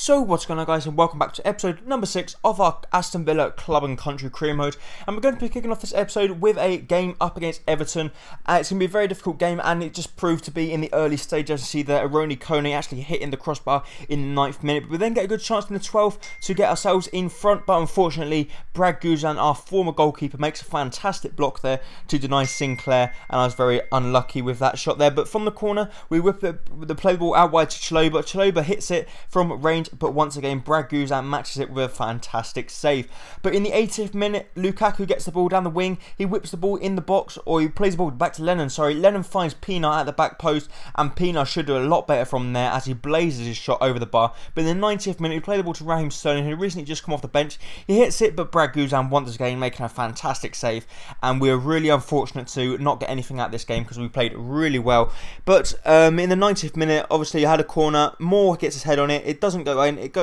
So what's going on, guys, and welcome back to episode number 6 of our Aston Villa Club and Country career mode. And we're going to be kicking off this episode with a game up against Everton. It's going to be a very difficult game, and it just proved to be in the early stage. As you see there, Aroni Kone actually hitting the crossbar in the 9th minute, but we then get a good chance in the 12th to get ourselves in front. But unfortunately, Brad Guzan, our former goalkeeper, makes a fantastic block there to deny Sinclair, and I was very unlucky with that shot there. But from the corner, we whip the play ball out wide to Chalobah. Chalobah hits it from range, but once again Brad Guzan matches it with a fantastic save. But in the 80th minute, Lukaku gets the ball down the wing, he whips the ball in the box, or he plays the ball back to Lennon, Lennon finds Pienaar at the back post, and Pienaar should do a lot better from there as he blazes his shot over the bar. But in the 90th minute, we play the ball to Raheem Sterling, who recently just come off the bench. He hits it, but Brad Guzan once again making a fantastic save, and we were really unfortunate to not get anything out of this game because we played really well. But in the 90th minute, obviously you had a corner, Moore gets his head on it, it doesn't go in, it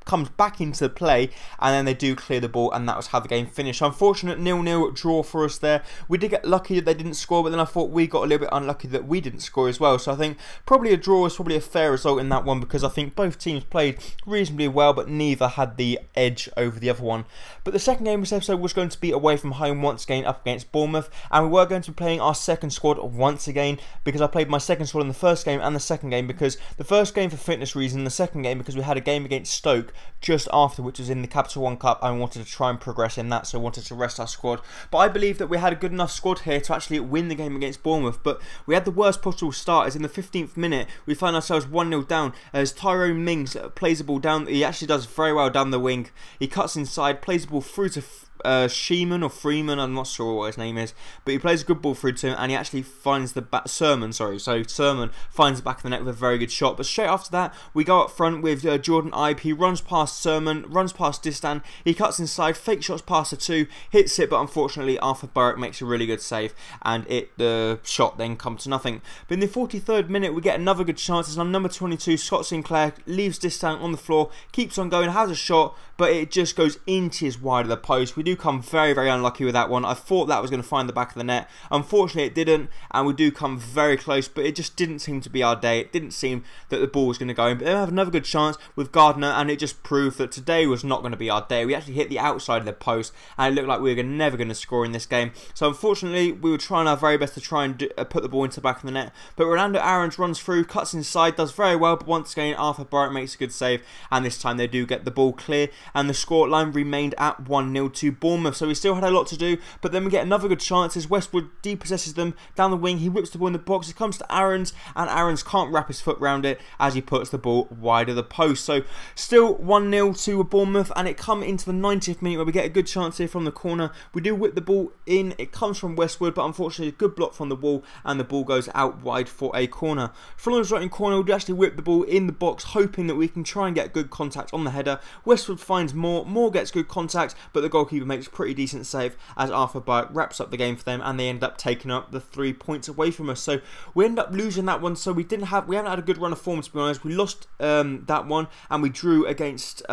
comes back into the play, and then they do clear the ball, and that was how the game finished. Unfortunate 0-0 draw for us there. We did get lucky that they didn't score, but then I thought we got a little bit unlucky that we didn't score as well. So I think probably a draw is probably a fair result in that one, because I think both teams played reasonably well, but neither had the edge over the other one. But the second game of this episode was going to be away from home once again up against Bournemouth, and we were going to be playing our second squad once again, because I played my second squad in the first game and the second game, because the first game for fitness reasons, the second game because we had a game against Stoke just after, which was in the Capital One Cup, and we wanted to try and progress in that, so I wanted to rest our squad. But I believe that we had a good enough squad here to actually win the game against Bournemouth, but we had the worst possible start, as in the 15th minute we find ourselves 1-0 down, as Tyrone Mings plays the ball down. He actually does very well down the wing, he cuts inside, plays the ball through to Sheeman or Freeman, I'm not sure what his name is, but he plays a good ball through to him, and he actually finds the back, Sermon finds the back of the net with a very good shot. But straight after that, we go up front with Jordan Ibe. He runs past Sermon, runs past Distan, he cuts inside, fake shots past the two, hits it, but unfortunately Arthur Burke makes a really good save, and the shot then comes to nothing. But in the 43rd minute, we get another good chance, as our number 22, Scott Sinclair, leaves Distan on the floor, keeps on going, has a shot, but it just goes inches wide of the post. We do come very, very unlucky with that one. I thought that was going to find the back of the net. Unfortunately, it didn't, and we do come very close, but it just didn't seem to be our day. It didn't seem that the ball was going to go in. But then we have another good chance with Gardner, and it just proved that today was not going to be our day. We actually hit the outside of the post, and it looked like we were never going to score in this game. So unfortunately, we were trying our very best to try and put the ball into the back of the net. But Rolando Aarons runs through, cuts inside, does very well, but once again, Arthur Burke makes a good save, and this time they do get the ball clear, and the scoreline remained at 1-0 to Bournemouth. So we still had a lot to do, but then we get another good chance as Westwood depossesses them down the wing. He whips the ball in the box, it comes to Aarons, and Aarons can't wrap his foot round it as he puts the ball wide of the post. So still 1-0 to Bournemouth, and it come into the 90th minute where we get a good chance here from the corner. We do whip the ball in, it comes from Westwood, but unfortunately a good block from the wall, and the ball goes out wide for a corner. Fulham's right in corner, we actually whip the ball in the box, hoping that we can try and get good contact on the header. Westwood finds Moore gets good contact, but the goalkeeper makes a pretty decent save as Arthur Burke wraps up the game for them, and they end up taking up the 3 points away from us. So we end up losing that one. So we haven't had a good run of form, to be honest. We lost that one, and we drew against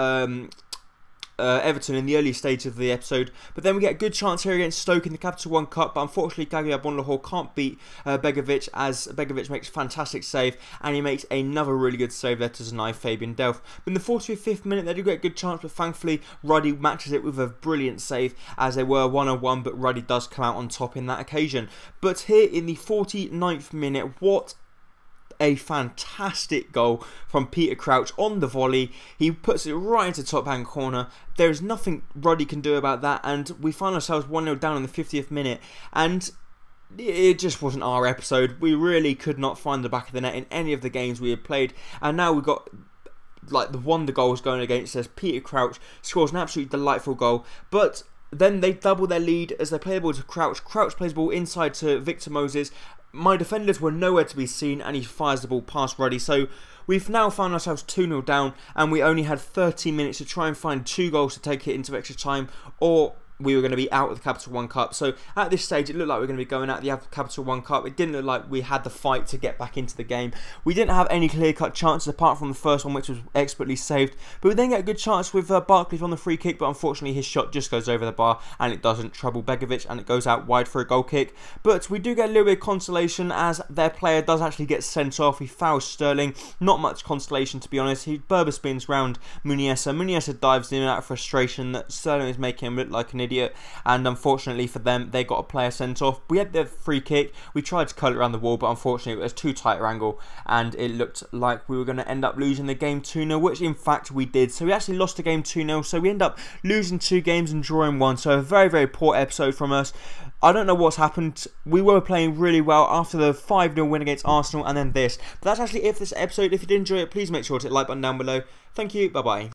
Everton in the early stage of the episode. But then we get a good chance here against Stoke in the Capital One Cup, but unfortunately Gaglia Bonlahor can't beat Begovic, as Begovic makes a fantastic save, and he makes another really good save there to deny Fabian Delph. But in the 45th minute, they do get a good chance, but thankfully Ruddy matches it with a brilliant save, as they were 1-1, but Ruddy does come out on top in that occasion. But here in the 49th minute, what a fantastic goal from Peter Crouch on the volley. He puts it right into top hand corner. There is nothing Ruddy can do about that, and we find ourselves 1-0 down in the 50th minute, and it just wasn't our episode. We really could not find the back of the net in any of the games we had played, and now we've got like the wonder goals going against us. Peter Crouch scores an absolutely delightful goal, but then they double their lead as they play the ball to Crouch. Crouch plays the ball inside to Victor Moses. My defenders were nowhere to be seen, and he fires the ball past Ruddy. So we've now found ourselves 2-0 down, and we only had 30 minutes to try and find 2 goals to take it into extra time, or we were going to be out of the Capital One Cup. So at this stage, it looked like we were going to be going out of the Capital One Cup. It didn't look like we had the fight to get back into the game. We didn't have any clear-cut chances apart from the first one, which was expertly saved. But we then get a good chance with Barkley on the free kick, but unfortunately his shot just goes over the bar and it doesn't trouble Begovic, and it goes out wide for a goal kick. But we do get a little bit of consolation as their player does actually get sent off. He fouls Sterling. Not much consolation, to be honest. Berber spins round Muniesa. Muniesa dives in out of frustration that Sterling is making him look like an idiot, and unfortunately for them, they got a player sent off. We had the free kick. We tried to cut it around the wall, but unfortunately it was too tight an angle, and it looked like we were going to end up losing the game 2-0, which in fact we did. So we actually lost the game 2-0, so we end up losing 2 games and drawing 1. So a very, very poor episode from us. I don't know what's happened. We were playing really well after the 5-0 win against Arsenal and then this. But that's actually it for this episode. If you did enjoy it, please make sure to hit the like button down below. Thank you. Bye-bye.